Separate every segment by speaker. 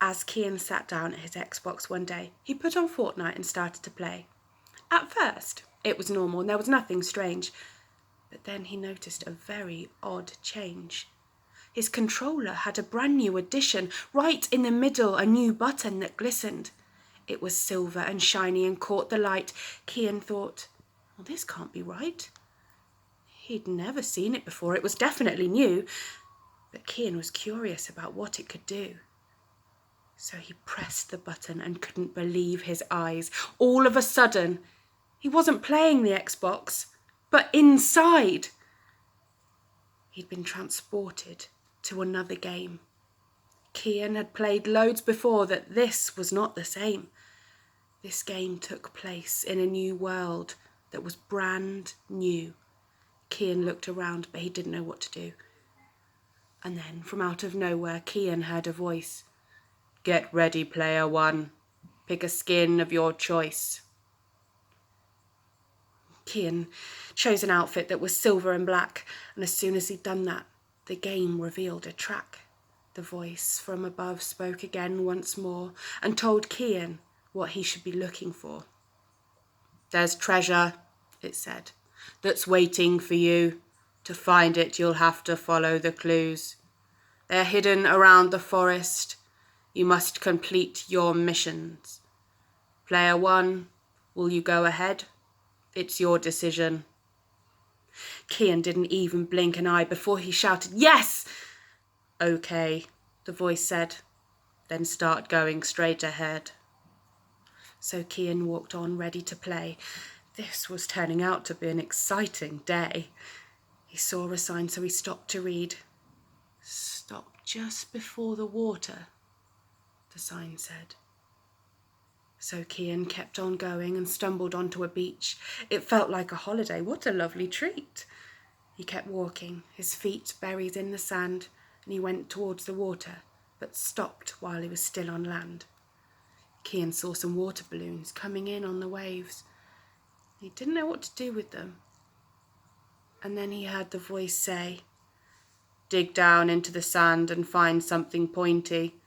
Speaker 1: As Kian sat down at his Xbox one day, he put on Fortnite and started to play. At first, it was normal and there was nothing strange, but then he noticed a very odd change. His controller had a brand new addition, right in the middle, a new button that glistened. It was silver and shiny and caught the light. Kian thought, well, this can't be right. He'd never seen it before, it was definitely new, but Kian was curious about what it could do. So he pressed the button and couldn't believe his eyes. All of a sudden, he wasn't playing the Xbox, but inside. He'd been transported to another game. Kian had played loads before, that this was not the same. This game took place in a new world that was brand new. Kian looked around, but he didn't know what to do. And then, from out of nowhere, Kian heard a voice. "Get ready, player one. Pick a skin of your choice." Kian chose an outfit that was silver and black, and as soon as he'd done that, the game revealed a track. The voice from above spoke again once more and told Kian what he should be looking for. "There's treasure," it said, "that's waiting for you. To find it, you'll have to follow the clues. They're hidden around the forest. You must complete your missions. Player one, will you go ahead? It's your decision." Kian didn't even blink an eye before he shouted, "Yes!" "Okay," the voice said, "then start going straight ahead." So Kian walked on, ready to play. This was turning out to be an exciting day. He saw a sign, so he stopped to read. "Stop just before the water," the sign said. So Kian kept on going and stumbled onto a beach. It felt like a holiday. What a lovely treat. He kept walking, his feet buried in the sand, and he went towards the water, but stopped while he was still on land. Kian saw some water balloons coming in on the waves. He didn't know what to do with them. And then he heard the voice say, "Dig down into the sand and find something pointy.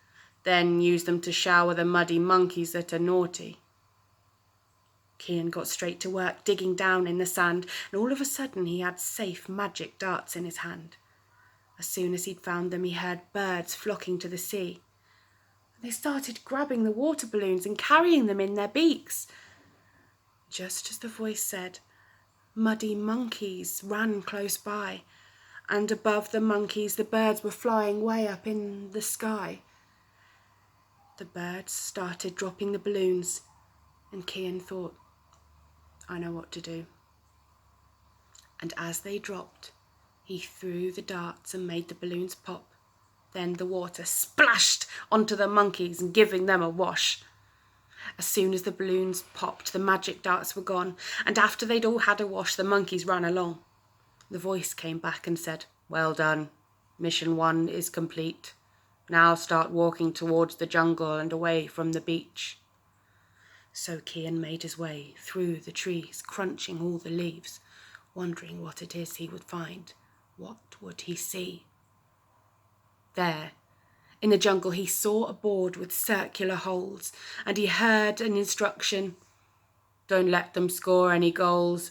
Speaker 1: Then use them to shower the muddy monkeys that are naughty." Kian got straight to work, digging down in the sand, and all of a sudden he had safe magic darts in his hand. As soon as he'd found them, he heard birds flocking to the sea. They started grabbing the water balloons and carrying them in their beaks. Just as the voice said, muddy monkeys ran close by, and above the monkeys the birds were flying way up in the sky. The birds started dropping the balloons, and Kian thought, I know what to do. And as they dropped, he threw the darts and made the balloons pop. Then the water splashed onto the monkeys, giving them a wash. As soon as the balloons popped, the magic darts were gone, and after they'd all had a wash, the monkeys ran along. The voice came back and said, "Well done. Mission 1 is complete. Now start walking towards the jungle and away from the beach." So Kian made his way through the trees, crunching all the leaves, wondering what it is he would find. What would he see? There, in the jungle, he saw a board with circular holes, and he heard an instruction, "Don't let them score any goals."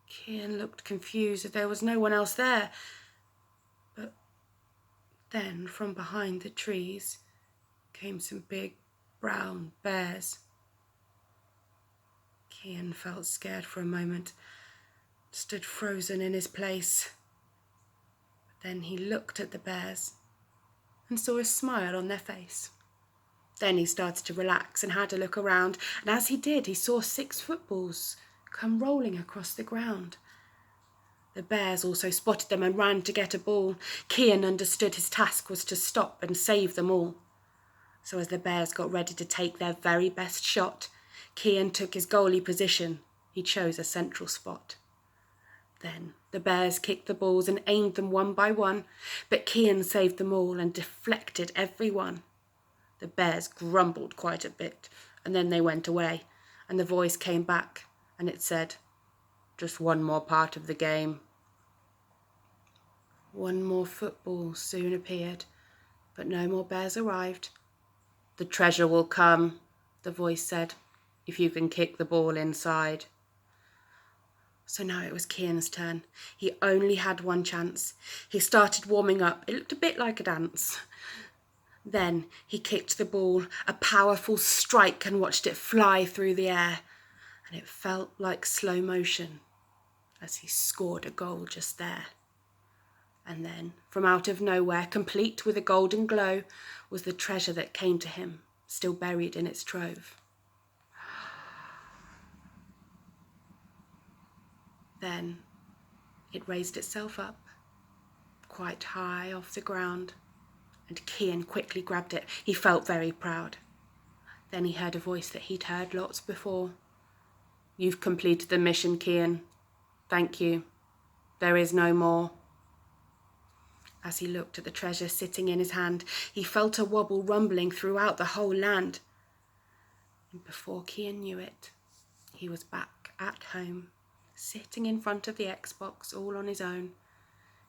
Speaker 1: Kian looked confused. There was no one else there. But then, from behind the trees, came some big brown bears. Kian felt scared for a moment, stood frozen in his place. Then he looked at the bears and saw a smile on their face. Then he started to relax and had a look around, and as he did, he saw 6 footballs come rolling across the ground. The bears also spotted them and ran to get a ball. Kian understood his task was to stop and save them all. So as the bears got ready to take their very best shot, Kian took his goalie position. He chose a central spot. Then the bears kicked the balls and aimed them one by one, but Kian saved them all and deflected every one. The bears grumbled quite a bit, and then they went away, and the voice came back, and it said, "Just one more part of the game." One more football soon appeared, But no more bears arrived. "The treasure will come," the voice said, "if you can kick the ball inside." So now it was Kian's turn. He only had one chance. He started warming up. It looked a bit like a dance. Then he kicked the ball, a powerful strike, and watched it fly through the air. And it felt like slow motion as he scored a goal just there. And then, from out of nowhere, complete with a golden glow, was the treasure that came to him, still buried in its trove. Then it raised itself up, quite high off the ground, and Kian quickly grabbed it. He felt very proud. Then he heard a voice that he'd heard lots before. "You've completed the mission, Kian. Thank you. There is no more." As he looked at the treasure sitting in his hand, he felt a wobble rumbling throughout the whole land. And before Kian knew it, he was back at home, sitting in front of the Xbox all on his own.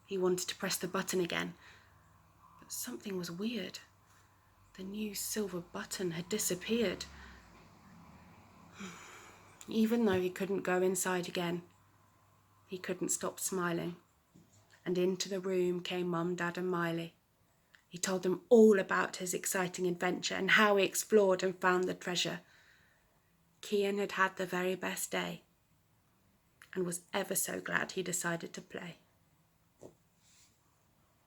Speaker 1: He wanted to press the button again, but something was weird. The new silver button had disappeared. Even though he couldn't go inside again, he couldn't stop smiling. And into the room came Mum, Dad and Miley. He told them all about his exciting adventure and how he explored and found the treasure. Kian had had the very best day and was ever so glad he decided to play.